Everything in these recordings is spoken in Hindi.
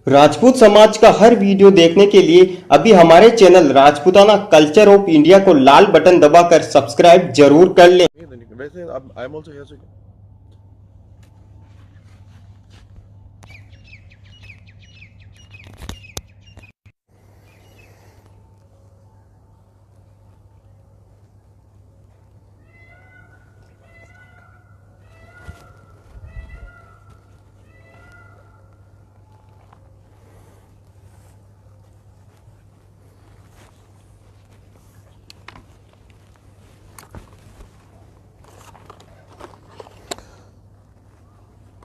राजपूत समाज का हर वीडियो देखने के लिए अभी हमारे channel Rajputana culture of India को लाल बटन दबाकर सब्सक्राइब जरूर कर लें। वैसे आई एम आल्सो हियर।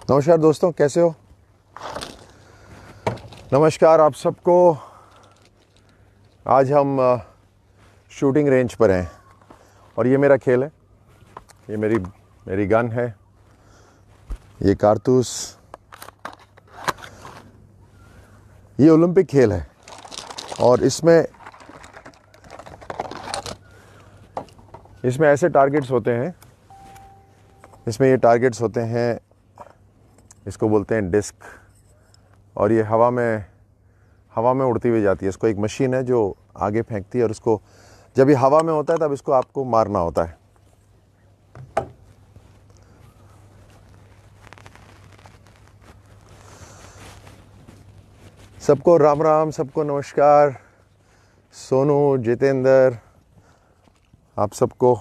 नमस्कार दोस्तों, कैसे हो? नमस्कार आप सबको। आज हम शूटिंग रेंज पर हैं और ये मेरा खेल है। ये मेरी गन है, ये कारतूस। ये ओलंपिक खेल है और इसमें ऐसे टारगेट्स होते हैं। इसमें ये टारगेट्स होते हैं, इसको बोलते हैं डिस्क, और ये हवा में उड़ती हुई जाती है। इसको एक मशीन है जो आगे फेंकती है और उसको जब ये हवा में होता है तब इसको आपको मारना होता है। सबको राम राम, सबको नमस्कार। सोनू, जितेंद्र, आप सबको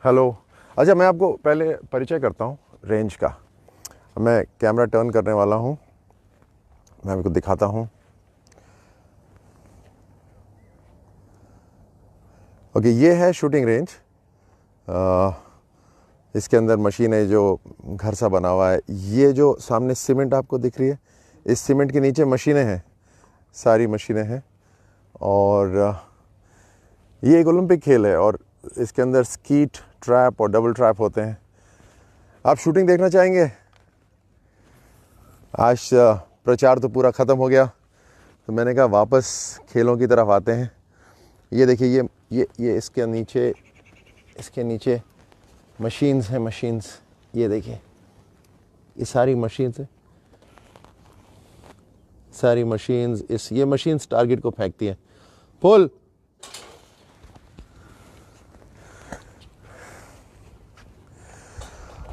हेलो। अच्छा, मैं आपको पहले परिचय करता हूँ रेंज का। मैं कैमरा टर्न करने वाला हूँ, मैं आपको दिखाता हूँ। ओके, ये है शूटिंग रेंज। इसके अंदर मशीनें जो घर सा बना हुआ है। ये जो सामने सीमेंट आपको दिख रही है, इस सीमेंट के नीचे मशीनें हैं, सारी मशीनें हैं। और ये एक ओलंपिक खेल है और इसके अंदर स्कीट, ट्रैप और डबल ट्रैप होते हैं। आप शूटिंग देखना चाहेंगे? आज प्रचार तो पूरा ख़त्म हो गया, तो मैंने कहा वापस खेलों की तरफ आते हैं। ये देखिए, ये इसके नीचे मशीन्स हैं, मशीन्स। ये देखिए, ये सारी मशीन्स हैं, सारी मशीन्स। ये मशीन्स टारगेट को फेंकती हैं। पुल।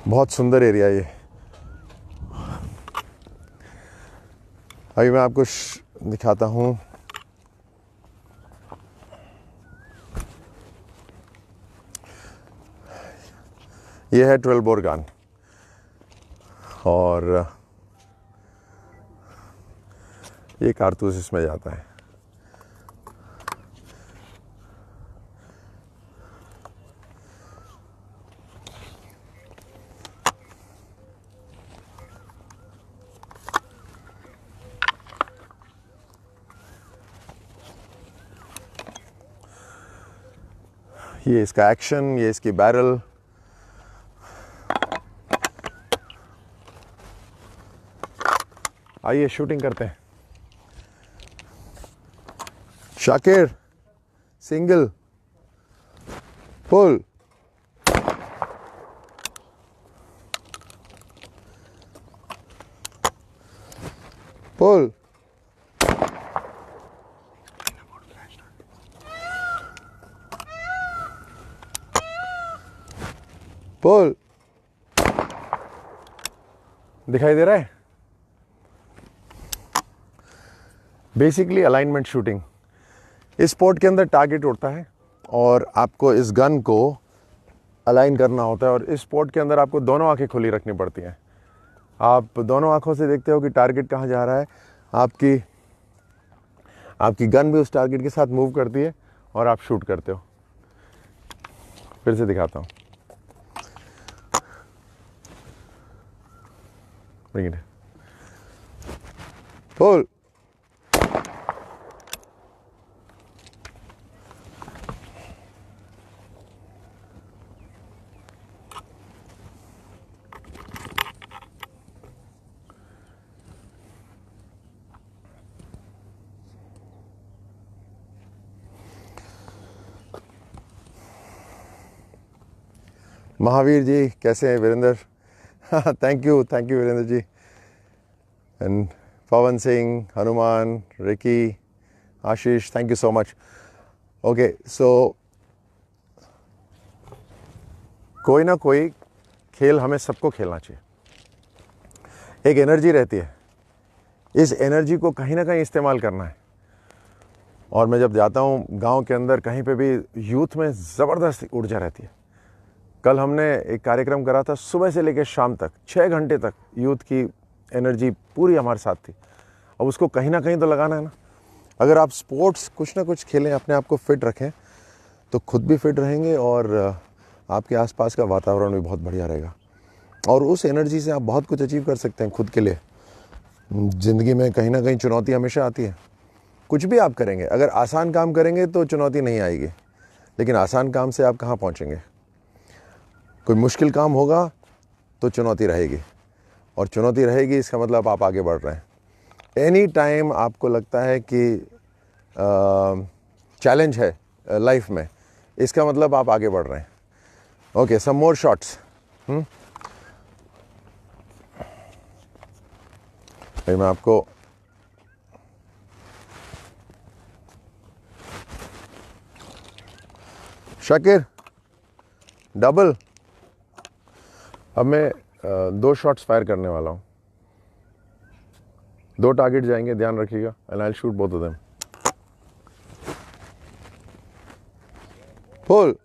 बहुत सुंदर एरिया ये। अभी मैं आपको दिखाता हूँ। ये है 12 बोर गन और ये कारतूस इसमें जाता है। ये इसका एक्शन, ये इसकी बैरल। आइए शूटिंग करते हैं। शाकिर, सिंगल, पुल। पुल। पुल। दिखाई दे रहा है? Basically alignment shooting. इस स्पोर्ट के अंदर टारगेट उड़ता है और आपको इस गन को अलाइन करना होता है। और इस स्पोर्ट के अंदर आपको दोनों आंखें खुली रखनी पड़ती हैं। आप दोनों आंखों से देखते हो कि टारगेट कहाँ जा रहा है। आपकी गन भी उस टारगेट के साथ मूव करती है और आप शूट करते हो। फिर से दिखाता हूँ। पुल। महावीर जी कैसे हैं? Virendra, thank you Virendra ji. And Pawan Singh, Hanuman, Ricky, Ashish, thank you so much. Okay, so कोई ना कोई खेल हमें सबको खेलना चाहिए। एक एनर्जी रहती है, इस एनर्जी को कहीं ना कहीं इस्तेमाल करना है। और मैं जब जाता हूँ गांव के अंदर कहीं पे भी, यूथ में ज़बरदस्त ऊर्जा रहती है। कल हमने एक कार्यक्रम करा था, सुबह से लेकर शाम तक 6 घंटे तक यूथ की एनर्जी पूरी हमारे साथ थी। अब उसको कहीं ना कहीं तो लगाना है ना। अगर आप स्पोर्ट्स कुछ ना कुछ खेलें, अपने आप को फिट रखें, तो खुद भी फिट रहेंगे और आपके आसपास का वातावरण भी बहुत बढ़िया रहेगा। और उस एनर्जी से आप बहुत कुछ अचीव कर सकते हैं खुद के लिए। ज़िंदगी में कहीं ना कहीं चुनौती हमेशा आती है। कुछ भी आप करेंगे, अगर आसान काम करेंगे तो चुनौती नहीं आएगी, लेकिन आसान काम से आप कहाँ पहुँचेंगे। कोई मुश्किल काम होगा तो चुनौती रहेगी, और चुनौती रहेगी इसका मतलब आप आगे बढ़ रहे हैं। एनी टाइम आपको लगता है कि चैलेंज है लाइफ में, इसका मतलब आप आगे बढ़ रहे हैं। ओके, सम मोर शॉट्स। भाई मैं आपको शाकिर डबल। अब मैं 2 शॉट्स फायर करने वाला हूँ। 2 टारगेट जाएंगे, ध्यान रखिएगा। And I will shoot both of them. Pull.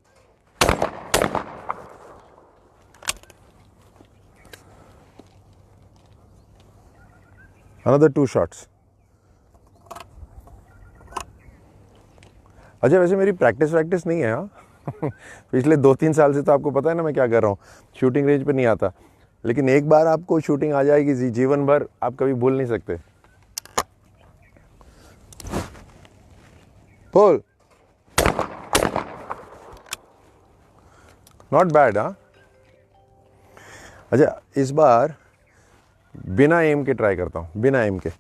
Another 2 shots. अच्छा, वैसे मेरी प्रैक्टिस नहीं है। हाँ पिछले 2-3 साल से तो आपको पता है ना मैं क्या कर रहा हूँ। शूटिंग रेंज पे नहीं आता, लेकिन एक बार आपको शूटिंग आ जाएगी, जीवन भर आप कभी भूल नहीं सकते। पुल। Not bad. हाँ, अच्छा इस बार बिना एम के ट्राई करता हूँ, बिना एम के।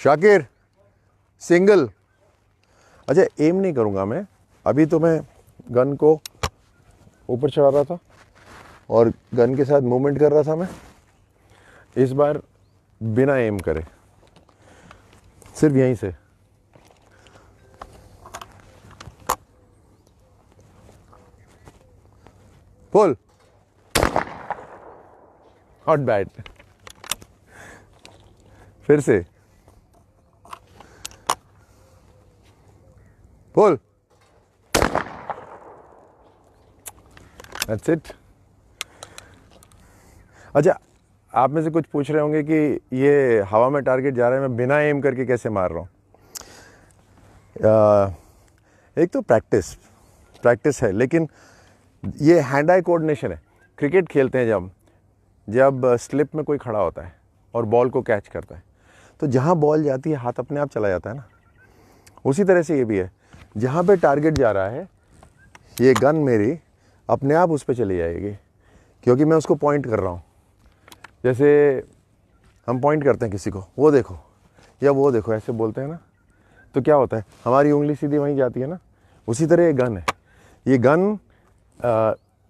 शाकिर सिंगल। अच्छा, एम नहीं करूँगा मैं। अभी तो मैं गन को ऊपर चढ़ा रहा था और गन के साथ मूवमेंट कर रहा था मैं। इस बार बिना एम करे, सिर्फ यहीं से। पुल। Not bad. फिर से पुल। That's it. अच्छा, आप में से कुछ पूछ रहे होंगे कि ये हवा में टारगेट जा रहा है, मैं बिना एम करके कैसे मार रहा हूँ। एक तो प्रैक्टिस है, लेकिन ये हैंड आई कोऑर्डिनेशन है। क्रिकेट खेलते हैं जब स्लिप में कोई खड़ा होता है और बॉल को कैच करता है, तो जहाँ बॉल जाती है हाथ अपने आप चला जाता है ना। उसी तरह से ये भी है, जहाँ पे टारगेट जा रहा है ये गन मेरी अपने आप उस पर चली जाएगी, क्योंकि मैं उसको पॉइंट कर रहा हूँ। जैसे हम पॉइंट करते हैं किसी को, वो देखो या वो देखो, ऐसे बोलते हैं ना, तो क्या होता है, हमारी उंगली सीधी वहीं जाती है ना। उसी तरह ये गन है। ये गन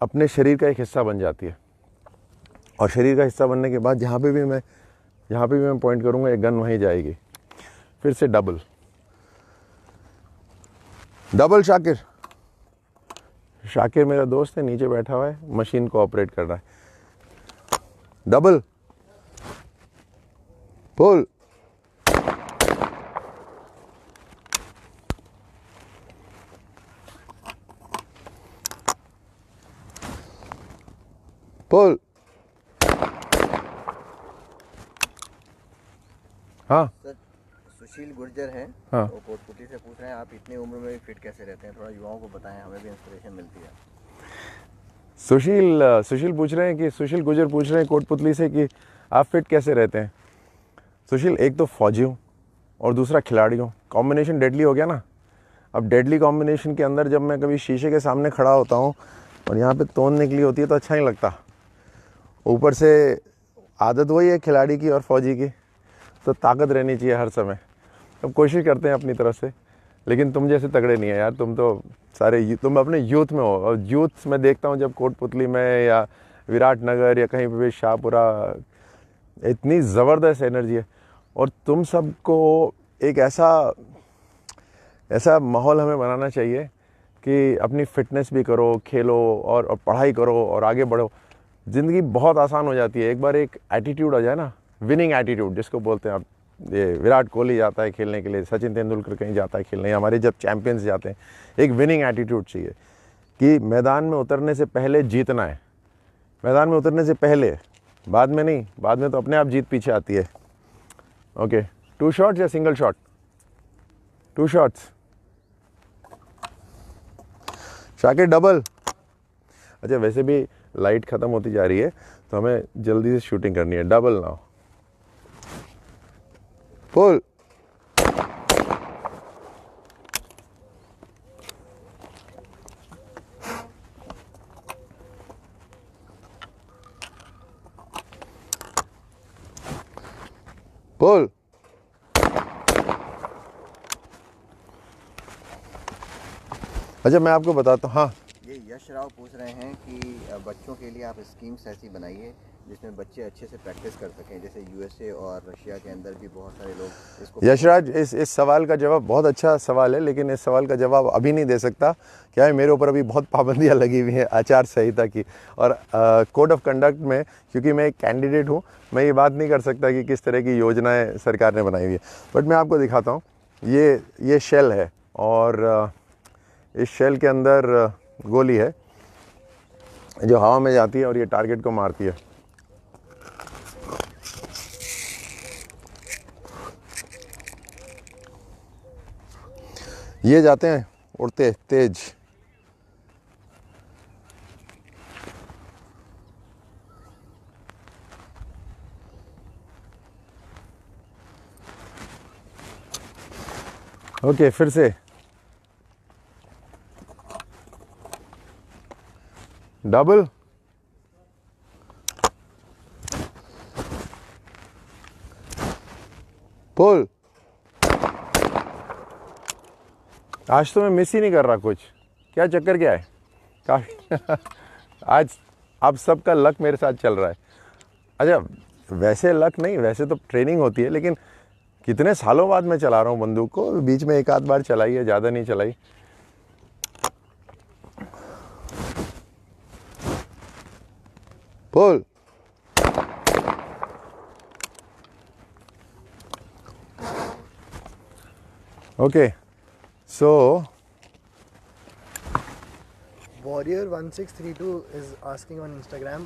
अपने शरीर का एक हिस्सा बन जाती है, और शरीर का हिस्सा बनने के बाद जहाँ पे भी मैं पॉइंट करूँगा ये गन वहीं जाएगी। फिर से डबल। शाकिर मेरा दोस्त है, नीचे बैठा हुआ है, मशीन को ऑपरेट कर रहा है। डबल। पुल। पुल। हाँ सर, सुशील गुर्जर हैं। हाँ। वो कोटपुतली से पूछ रहे हैं, आप इतनी उम्र में भी फिट कैसे रहते हैं, थोड़ा युवाओं को बताएं, हमें भी इंस्पिरेशन मिलती है। सुशील पूछ रहे हैं कि सुशील गुर्जर पूछ रहे हैं कोटपुतली से कि आप फिट कैसे रहते हैं। सुशील, एक तो फौजी हूँ और दूसरा खिलाड़ी हूँ। कॉम्बिनेशन डेडली हो गया ना। अब डेडली कॉम्बिनेशन के अंदर जब मैं कभी शीशे के सामने खड़ा होता हूँ और यहाँ पे तोन निकली होती है तो अच्छा नहीं लगता। ऊपर से आदत वही है खिलाड़ी की और फौजी की, तो ताकत रहनी चाहिए हर समय। अब कोशिश करते हैं अपनी तरफ से, लेकिन तुम जैसे तगड़े नहीं है यार। तुम अपने यूथ में हो, और यूथ में देखता हूँ जब कोटपुतली में या विराट नगर या कहीं पे भी शाहपुरा, इतनी ज़बरदस्त एनर्जी है। और तुम सबको एक ऐसा माहौल हमें बनाना चाहिए कि अपनी फिटनेस भी करो, खेलो और पढ़ाई करो और आगे बढ़ो। ज़िंदगी बहुत आसान हो जाती है। एक बार एक एटीट्यूड आ जाए ना, विनिंग एटीट्यूड जिसको बोलते हैं आप, ये विराट कोहली जाता है खेलने के लिए, सचिन तेंदुलकर कहीं जाता है खेलने, हमारे जब चैंपियंस जाते हैं, एक विनिंग एटीट्यूड चाहिए कि मैदान में उतरने से पहले जीतना है। मैदान में उतरने से पहले, बाद में नहीं, बाद में तो अपने आप जीत पीछे आती है। ओके, 2 शॉट्स या single shot? 2 shots. Shakir double. अच्छा, वैसे भी लाइट ख़त्म होती जा रही है तो हमें जल्दी से शूटिंग करनी है। डबल नाउ, पुल। पुल। अच्छा, मैं आपको बताता हूँ। हाँ, ये यश राव पूछ रहे हैं कि बच्चों के लिए आप स्कीम्स ऐसी बनाइए जिसमें बच्चे अच्छे से प्रैक्टिस कर सकें, जैसे यूएसए और रशिया के अंदर भी बहुत सारे लोग इसको। यशराज, इस सवाल का जवाब बहुत अच्छा सवाल है, लेकिन इस सवाल का जवाब अभी नहीं दे सकता। क्या है, मेरे ऊपर अभी बहुत पाबंदियां लगी हुई हैं आचार संहिता की और कोड ऑफ कंडक्ट में, क्योंकि मैं एक कैंडिडेट हूँ, मैं ये बात नहीं कर सकता कि किस तरह की योजनाएं सरकार ने बनाई हुई है। बट मैं आपको दिखाता हूँ। ये शेल है और इस शेल के अंदर गोली है जो हवा में जाती है और ये टारगेट को मारती है। ये जाते हैं उड़ते तेज। ओके, फिर से डबल। पुल। आज तो मैं मिस ही नहीं कर रहा कुछ। क्या चक्कर क्या है? काफी आज आप सबका लक मेरे साथ चल रहा है। अच्छा, वैसे लक नहीं, वैसे तो ट्रेनिंग होती है, लेकिन कितने सालों बाद मैं चला रहा हूँ बंदूक को। बीच में एक आध बार चलाई है, ज़्यादा नहीं चलाई। Pull. Okay, so Warrior1632 is asking on Instagram,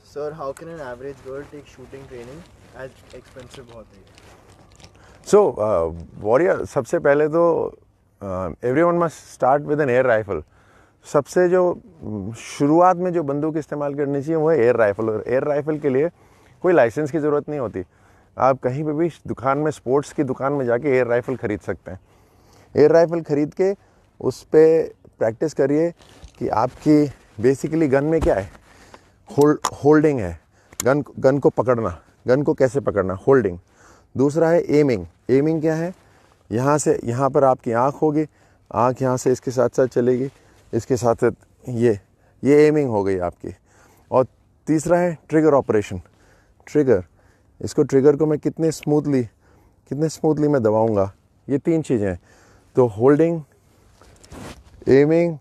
sir, how can an average girl take shooting training as expensive बहुत है? सो वॉरियर, सबसे पहले तो everyone must start with an air rifle. सबसे जो शुरुआत में जो बंदूक इस्तेमाल करनी चाहिए वो है एयर राइफल। और एयर राइफल के लिए कोई लाइसेंस की ज़रूरत नहीं होती। आप कहीं पे भी दुकान में, स्पोर्ट्स की दुकान में जाके एयर राइफल ख़रीद सकते हैं। एयर राइफल ख़रीद के उस पर प्रैक्टिस करिए कि आपकी बेसिकली गन में क्या है, होल्डिंग है, गन को पकड़ना, गन को कैसे पकड़ना, होल्डिंग। दूसरा है एमिंग। एमिंग क्या है, यहाँ से यहाँ पर आपकी आँख होगी, आँख यहाँ से इसके साथ साथ चलेगी, इसके साथ साथ ये एमिंग हो गई आपकी। और तीसरा है ट्रिगर ऑपरेशन। ट्रिगर, इसको ट्रिगर को मैं कितने स्मूथली मैं दबाऊंगा, ये 3 चीज़ें हैं। तो होल्डिंग, एमिंग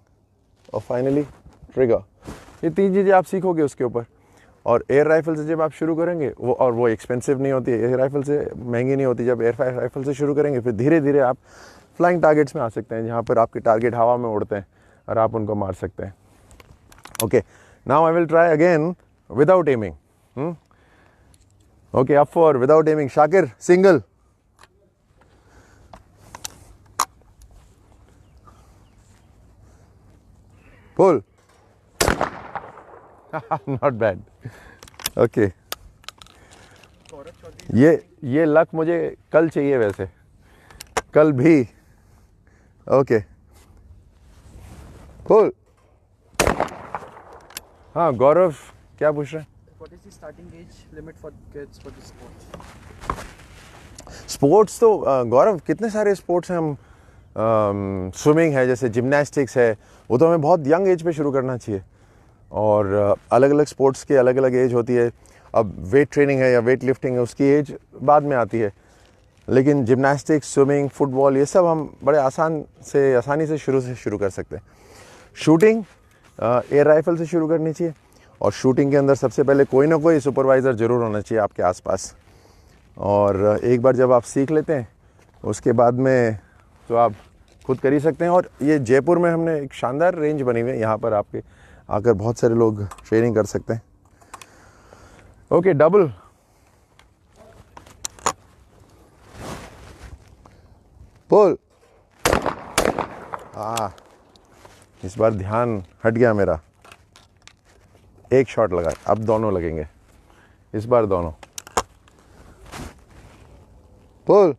और फाइनली ट्रिगर, ये 3 चीज़ें आप सीखोगे उसके ऊपर। और एयर राइफल से जब आप शुरू करेंगे वो एक्सपेंसिव नहीं होती है, एयर राइफल से महंगी नहीं होती। जब एयर राइफल से शुरू करेंगे फिर धीरे धीरे आप फ्लाइंग टारगेट्स में आ सकते हैं, जहाँ पर आपके टारगेट हवा में उड़ते हैं और आप उनको मार सकते हैं। Okay, now I will try again without aiming. Okay, up for without aiming. Shakir, single. Pull. Not bad. Okay, ये लक मुझे कल चाहिए, वैसे कल भी। Okay, pull. हाँ, गौरव क्या पूछ रहे हैं? What is the starting age limit for kids for this sport? Sports तो गौरव कितने सारे स्पोर्ट्स हैं। हम स्विमिंग है, जैसे जिम्नास्टिक्स है, वो तो हमें बहुत यंग एज पे शुरू करना चाहिए। और अलग अलग स्पोर्ट्स की अलग अलग एज होती है। अब वेट ट्रेनिंग है या वेट लिफ्टिंग है, उसकी एज बाद में आती है। लेकिन जिम्नास्टिक्स, स्विमिंग, फुटबॉल ये सब हम बड़े आसानी से शुरू कर सकते हैं। शूटिंग एयर राइफल से शुरू करनी चाहिए, और शूटिंग के अंदर सबसे पहले कोई ना कोई सुपरवाइज़र ज़रूर होना चाहिए आपके आसपास। और एक बार जब आप सीख लेते हैं उसके बाद में तो आप खुद कर ही सकते हैं। और ये जयपुर में हमने एक शानदार रेंज बनी हुई है, यहाँ पर आपके आकर बहुत सारे लोग ट्रेनिंग कर सकते हैं। ओके, डबल पुल। इस बार ध्यान हट गया मेरा, एक शॉट लगा, अब दोनों लगेंगे, इस बार दोनों। पुल।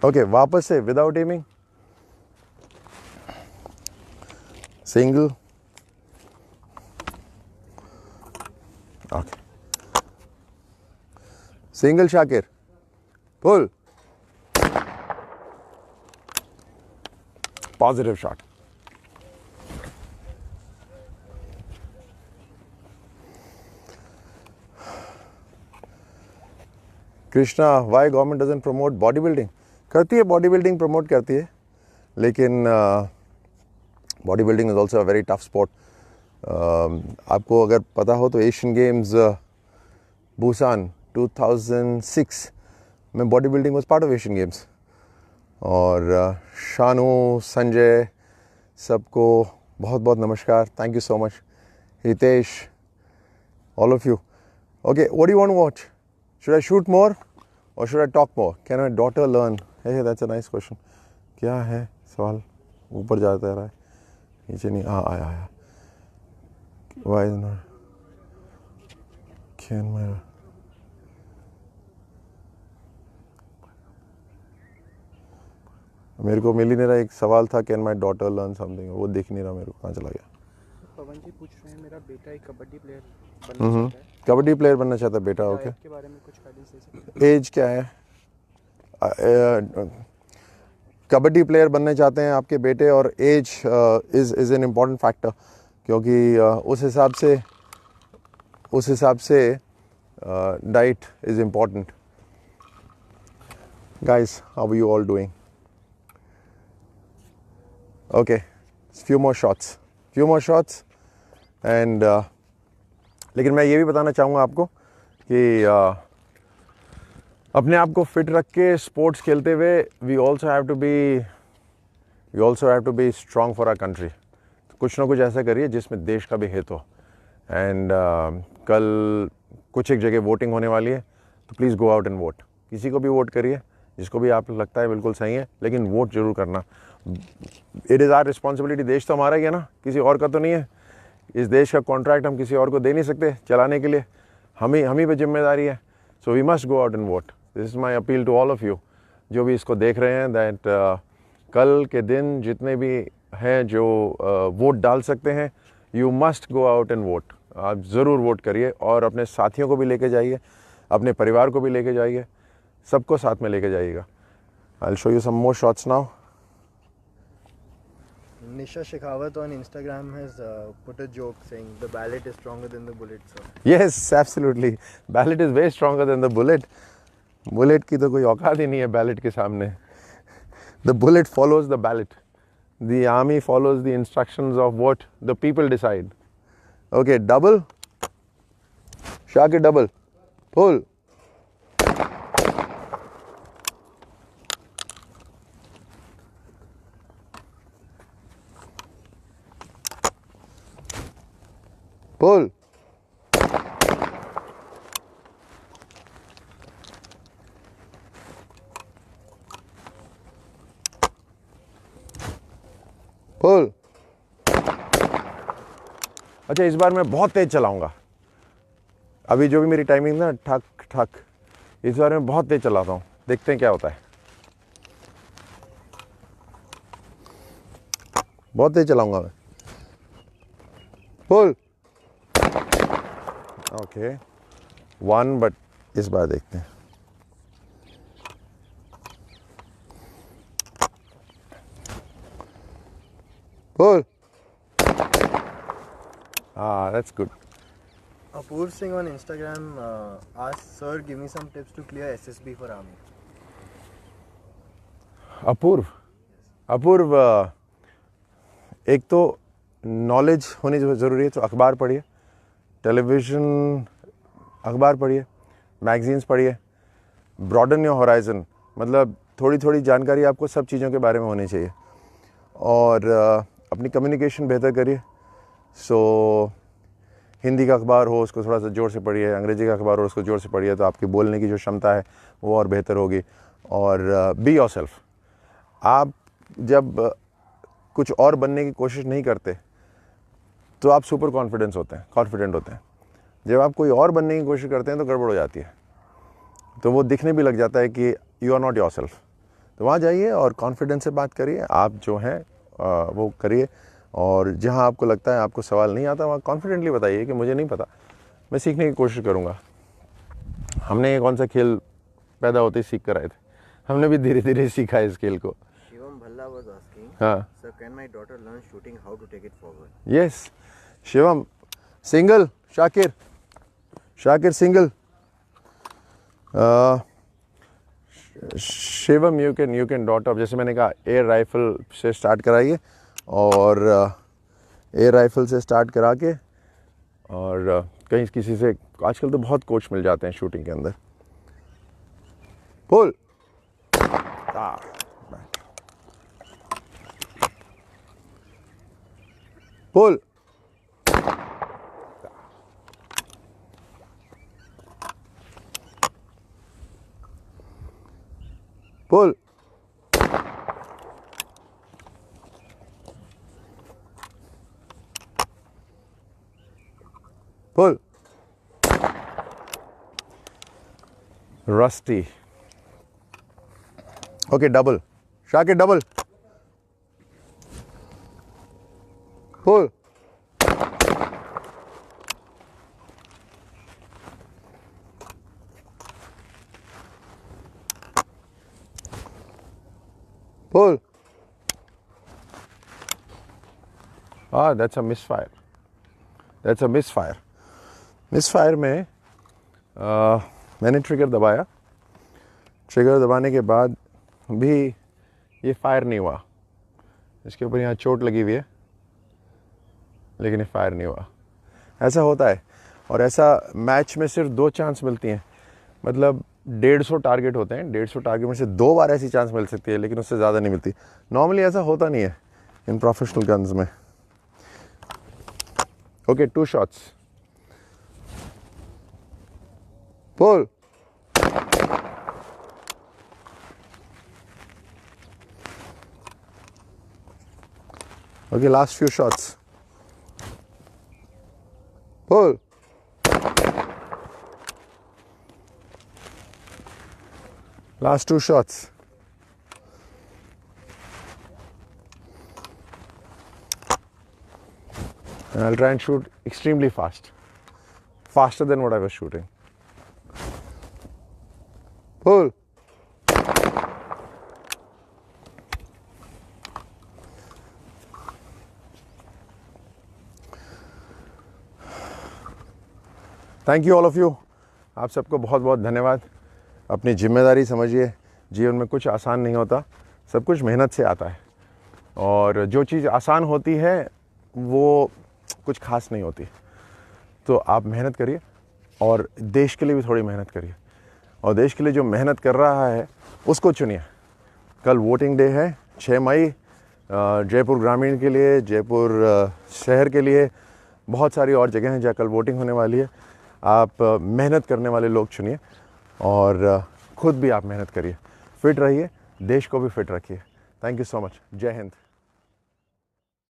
ओके, वापस से without aiming, single. Okay, single Shakir, pull, positive shot. Krishna, why government doesn't promote body building? करती है, बॉडी बिल्डिंग प्रमोट करती है, लेकिन body building is also a very tough sport. आपको अगर पता हो तो एशियन गेम्स बुसान 2006 में body building was part of Asian games. और शानू, संजय, सबको बहुत बहुत नमस्कार, thank you so much, Hitesh, all of you. Okay, what do you want to watch? Should I shoot more or should I talk more? Can my daughter learn? Hey, that's a nice question. क्या है सवाल? ऊपर जाता रहा है, नीचे नहीं। आया। Why is not? Can my मेरे को मिल ही नहीं रहा। एक सवाल था, can my daughter learn something, वो दिख नहीं रहा मेरे को, कहाँ चला गया? पवन जी पूछ रहे हैं, मेरा बेटा एक कबड्डी प्लेयर बनना चाहता है। कबड्डी प्लेयर बनना चाहता है बेटा? ओके, के बारे में कुछ गाइडेंस दे सकते हैं? एज क्या है? कबड्डी प्लेयर बनना चाहते हैं आपके बेटे, और age is an important factor, क्योंकि उस हिसाब से diet is important. Guys, how are you all doing? Okay, few more shots and लेकिन मैं ये भी बताना चाहूँगा आपको कि अपने आप को फिट रख के स्पोर्ट्स खेलते हुए we also have to be strong for our country. कुछ ना कुछ ऐसा करिए जिसमें देश का भी हित हो। एंड कल कुछ एक जगह वोटिंग होने वाली है, तो please go out and vote. किसी को भी वोट करिए जिसको भी आप लगता है बिल्कुल सही है, लेकिन वोट जरूर करना। It is our responsibility. देश तो हमारा ही है ना, किसी और का तो नहीं है। इस देश का कॉन्ट्रैक्ट हम किसी और को दे नहीं सकते चलाने के लिए, हम ही पे जिम्मेदारी है। So we must go out and vote. This is my appeal to all of you जो भी इसको देख रहे हैं, दैट कल के दिन जितने भी हैं जो वोट डाल सकते हैं, you must go out and vote. आप ज़रूर वोट करिए, और अपने साथियों को भी लेके जाइए, अपने परिवार को भी लेके जाइए, सबको साथ में लेके जाइएगा। I will show you some more shots now. Nisha Shekhawat on Instagram has put a joke saying the ballot is stronger than the bullet, sir. Yes, absolutely. Ballot is way stronger than the bullet. Bullet की तो कोई औकात ही नहीं है ballot के सामने. The bullet follows the ballot. The army follows the instructions of what the people decide. Okay, double. Shakir double. Pull. Pull. Pull. अच्छा, इस बार मैं बहुत तेज चलाऊंगा। अभी जो भी मेरी टाइमिंग ना ठक ठक, इस बार मैं बहुत तेज चलाता हूँ, देखते हैं क्या होता है। बहुत तेज चलाऊंगा मैं। पुल। ओके, वन, बट इस बार देखते हैं। Pull. That's good. Apurv Singh on Instagram asked, "Sir, give me some tips to clear SSB for Army." अपूर्व एक तो नॉलेज होनी ज़रूरी है, तो अखबार पढ़िए, टेलीविज़न, अखबार पढ़िए, मैगज़ीन्स पढ़िए, ब्रॉडन योर होराइज़न, मतलब थोड़ी थोड़ी जानकारी आपको सब चीज़ों के बारे में होनी चाहिए, और अपनी कम्युनिकेशन बेहतर करिए। सो हिंदी का अखबार हो उसको थोड़ा सा ज़ोर से पढ़िए, अंग्रेज़ी का अखबार हो उसको ज़ोर से पढ़िए, तो आपकी बोलने की जो क्षमता है वो और बेहतर होगी। और बी योरसेल्फ। आप जब कुछ और बनने की कोशिश नहीं करते तो आप सुपर कॉन्फिडेंट होते हैं। जब आप कोई और बनने की कोशिश करते हैं तो गड़बड़ हो जाती है, तो वो दिखने भी लग जाता है कि यू आर नॉट योरसेल्फ। तो वहाँ जाइए और कॉन्फिडेंस से बात करिए, आप जो हैं वो करिए, और जहाँ आपको लगता है आपको सवाल नहीं आता वहाँ कॉन्फिडेंटली बताइए कि मुझे नहीं पता, मैं सीखने की कोशिश करूँगा। हमने ये कौन सा खेल पैदा होते ही सीख कर आए थे, हमने भी धीरे धीरे सीखा है इस खेल को। Shivam Bhalla was asking, हाँ, sir, can my daughter learn shooting? How to take it forward? Yes, Shivam single, Shakir single, Shivam you can dot up, जैसे मैंने कहा एयर राइफल से स्टार्ट कराइए, और एयर राइफल से स्टार्ट करा के, और कहीं किसी से, आजकल तो बहुत कोच मिल जाते हैं शूटिंग के अंदर। Pull, pull, pull, pull, rusty, okay, double, Shakir double, pull, pull. Ah, that's a misfire. That's a misfire. Misfire में मैंने ट्रिगर दबाया, ट्रिगर दबाने के बाद भी ये फायर नहीं हुआ। इसके ऊपर यहाँ चोट लगी हुई है, लेकिन ये फायर नहीं हुआ। ऐसा होता है, और ऐसा मैच में सिर्फ 2 चांस मिलती हैं, मतलब 150 टारगेट होते हैं, 150 टारगेट में से 2 बार ऐसी चांस मिल सकती है, लेकिन उससे ज़्यादा नहीं मिलती। नॉर्मली ऐसा होता नहीं है इन प्रोफेशनल गन्स में। Okay, 2 shots, pull, okay, last few shots, pull, last 2 shots, and I'll try and shoot extremely fast, faster than what I was shooting. Pull, thank you all of you, आप सबको बहुत बहुत धन्यवाद। अपनी जिम्मेदारी समझिए, जीवन में कुछ आसान नहीं होता, सब कुछ मेहनत से आता है, और जो चीज़ आसान होती है वो कुछ खास नहीं होती। तो आप मेहनत करिए, और देश के लिए भी थोड़ी मेहनत करिए, और देश के लिए जो मेहनत कर रहा है उसको चुनिए। कल वोटिंग डे है, 6 मई, जयपुर ग्रामीण के लिए, जयपुर शहर के लिए, बहुत सारी और जगह हैं जहाँ कल वोटिंग होने वाली है। आप मेहनत करने वाले लोग चुनिए, और खुद भी आप मेहनत करिए, फिट रहिए, देश को भी फिट रखिए। Thank you so much. जय हिंद।